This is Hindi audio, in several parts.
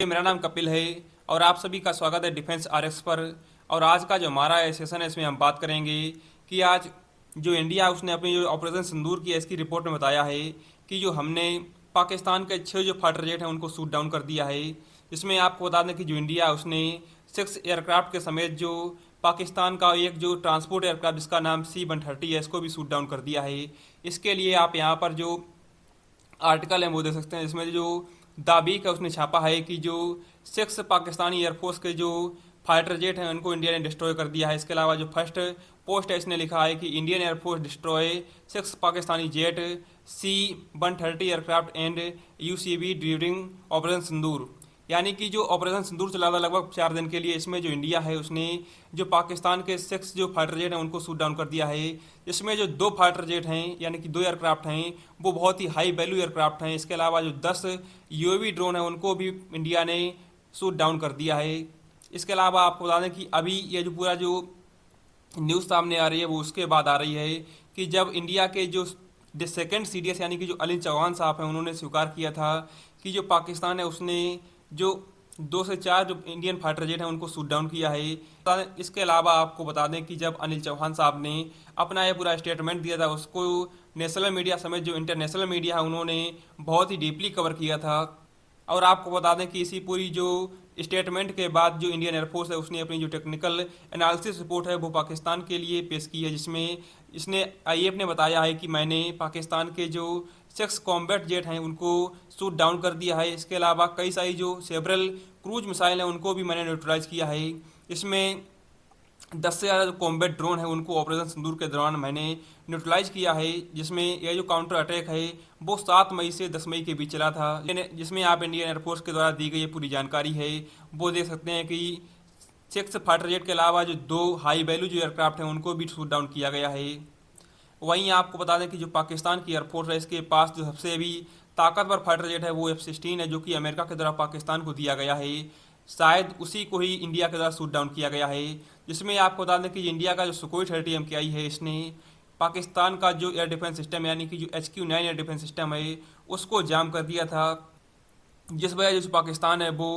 मेरा नाम कपिल है और आप सभी का स्वागत है डिफेंस आरएक्स पर। और आज का जो हमारा सेशन है इसमें हम बात करेंगे कि आज जो इंडिया है उसने अपनी जो ऑपरेशन सिंदूर की है इसकी रिपोर्ट में बताया है कि जो हमने पाकिस्तान के 6 जो फाइटर जेट हैं उनको शूट डाउन कर दिया है। इसमें आपको बता दें कि जो इंडिया है उसने 6 एयरक्राफ्ट के समेत जो पाकिस्तान का एक जो ट्रांसपोर्ट एयरक्राफ्ट जिसका नाम C-130 है इसको भी शूट डाउन कर दिया है। इसके लिए आप यहाँ पर जो आर्टिकल है वो देख सकते हैं, जिसमें जो दाबीक है उसने छापा है कि जो 6 पाकिस्तानी एयरफोर्स के जो फाइटर जेट हैं उनको इंडिया ने डिस्ट्रॉय कर दिया है। इसके अलावा जो फर्स्ट पोस्ट है इसने लिखा है कि Indian air force destroy 6 Pakistani jet C-130 aircraft and UCV during operation Sindoor. यानी कि जो ऑपरेशन सिंदूर चला था लगभग 4 दिन के लिए, इसमें जो इंडिया है उसने जो पाकिस्तान के 6 जो फाइटर जेट हैं उनको शूट डाउन कर दिया है। इसमें जो 2 फाइटर जेट हैं यानी कि 2 एयरक्राफ्ट हैं वो बहुत ही हाई वैल्यू एयरक्राफ्ट हैं। इसके अलावा जो 10 UAV ड्रोन है उनको भी इंडिया ने शूट डाउन कर दिया है। इसके अलावा आपको बता दें कि अभी ये जो पूरा जो न्यूज़ सामने आ रही है वो उसके बाद आ रही है कि जब इंडिया के जो सेकेंड CDS यानी कि जो अनिल चौहान साहब हैं उन्होंने स्वीकार किया था कि जो पाकिस्तान है उसने जो 2 से 4 जो इंडियन फाइटर जेट हैं उनको शूट डाउन किया है। इसके अलावा आपको बता दें कि जब अनिल चौहान साहब ने अपना ये पूरा स्टेटमेंट दिया था उसको नेशनल मीडिया समेत जो इंटरनेशनल मीडिया है उन्होंने बहुत ही डीपली कवर किया था। और आपको बता दें कि इसी पूरी जो स्टेटमेंट के बाद जो इंडियन एयरफोर्स है उसने अपनी जो टेक्निकल एनालिसिस रिपोर्ट है वो पाकिस्तान के लिए पेश की है, जिसमें इसने IAF ने बताया है कि मैंने पाकिस्तान के जो 6 कॉम्बैट जेट हैं उनको शूट डाउन कर दिया है। इसके अलावा कई सारी जो सेवरल क्रूज मिसाइल हैं उनको भी मैंने न्यूट्रलाइज किया है। इसमें 10 से ज़्यादा जो कॉम्बैट ड्रोन है उनको ऑपरेशन सिंदूर के दौरान मैंने न्यूट्रलाइज किया है, जिसमें यह जो काउंटर अटैक है वो 7 मई से 10 मई के बीच चला था। जिसमें आप इंडियन एयरफोर्स के द्वारा दी गई पूरी जानकारी है वो देख सकते हैं कि 6 फाइटर जेट के अलावा जो 2 हाई वैल्यू जो एयरक्राफ्ट हैं उनको भी शूट डाउन किया गया है। वहीं आपको बता दें कि जो पाकिस्तान की एयरफोर्स है इसके पास जो सबसे भी ताकतवर फाइटर जेट है वो F-16 है, जो कि अमेरिका के द्वारा पाकिस्तान को दिया गया है। शायद उसी को ही इंडिया के द्वारा शूट डाउन किया गया है। जिसमें आपको बता दें कि इंडिया का जो सुकोई 30 MKI है इसने पाकिस्तान का जो एयर डिफेंस सिस्टम यानी कि जो HQ-9 एयर डिफेंस सिस्टम है उसको जाम कर दिया था, जिस वजह से जो पाकिस्तान है वो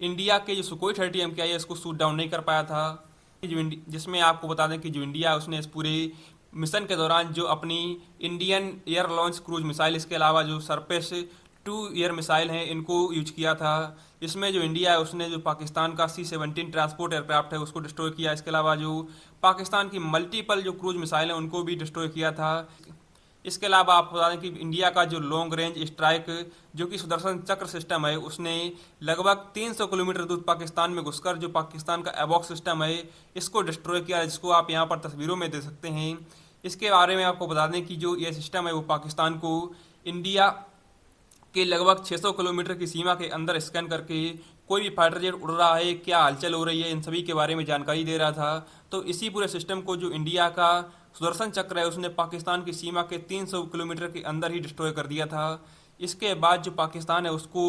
इंडिया के जो सुकोई 30 MKI है इसको शूट डाउन नहीं कर पाया था। जिसमें आपको बता दें कि जो इंडिया है उसने इस पूरे मिशन के दौरान जो अपनी Indian air launch cruise missile इसके अलावा जो सरफेस 2 एयर मिसाइल हैं इनको यूज किया था। इसमें जो इंडिया है उसने जो पाकिस्तान का C-17 ट्रांसपोर्ट एयरक्राफ्ट है उसको डिस्ट्रॉय किया। इसके अलावा जो पाकिस्तान की मल्टीपल जो क्रूज मिसाइल हैं उनको भी डिस्ट्रॉय किया था। इसके अलावा आपको बता दें कि इंडिया का जो लॉन्ग रेंज स्ट्राइक जो कि सुदर्शन चक्र सिस्टम है उसने लगभग 300 किलोमीटर दूर पाकिस्तान में घुसकर जो पाकिस्तान का एबॉक्स सिस्टम है इसको डिस्ट्रॉय किया, जिसको आप यहाँ पर तस्वीरों में देख सकते हैं। इसके बारे में आपको बता दें कि जो ये सिस्टम है वो पाकिस्तान को इंडिया के लगभग 600 किलोमीटर की सीमा के अंदर स्कैन करके कोई भी फाइटर जेट उड़ रहा है, क्या हलचल हो रही है, इन सभी के बारे में जानकारी दे रहा था। तो इसी पूरे सिस्टम को जो इंडिया का सुदर्शन चक्र है उसने पाकिस्तान की सीमा के 300 किलोमीटर के अंदर ही डिस्ट्रॉय कर दिया था। इसके बाद जो पाकिस्तान है उसको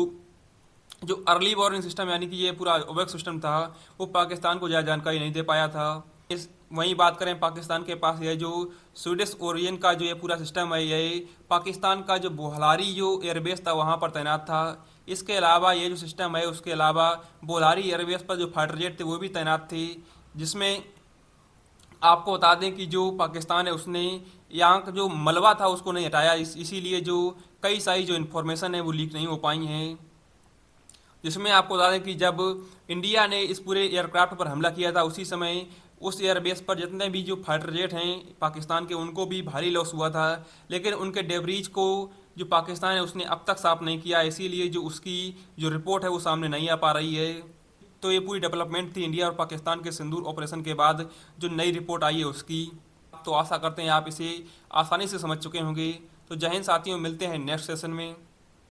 जो अर्ली वार्निंग सिस्टम यानी कि ये पूरा ओबेक सिस्टम था वो पाकिस्तान को ज़्यादा जानकारी नहीं दे पाया था। वहीं बात करें पाकिस्तान के पास ये जो स्वीडिश ओरियन का जो ये पूरा सिस्टम है ये पाकिस्तान का जो बोलारी जो एयरबेस था वहाँ पर तैनात था। इसके अलावा ये जो सिस्टम है उसके अलावा बोलारी एयरबेस पर जो फाइटर जेट थे वो भी तैनात थे। जिसमें आपको बता दें कि जो पाकिस्तान है उसने यहाँ का जो मलबा था उसको नहीं हटाया, इसीलिए जो कई सारी जो इन्फॉर्मेशन है वो लीक नहीं हो पाई हैं। जिसमें आपको बता दें कि जब इंडिया ने इस पूरे एयरक्राफ्ट पर हमला किया था उसी समय उस एयरबेस पर जितने भी जो फाइटर जेट हैं पाकिस्तान के उनको भी भारी लॉस हुआ था, लेकिन उनके डेब्रीज को जो पाकिस्तान है उसने अब तक साफ नहीं किया, इसीलिए जो उसकी जो रिपोर्ट है वो सामने नहीं आ पा रही है। तो ये पूरी डेवलपमेंट थी इंडिया और पाकिस्तान के सिंदूर ऑपरेशन के बाद जो नई रिपोर्ट आई है उसकी। तो आशा करते हैं आप इसे आसानी से समझ चुके होंगे। तो जय हिंद साथियों, मिलते हैं नेक्स्ट सेशन में।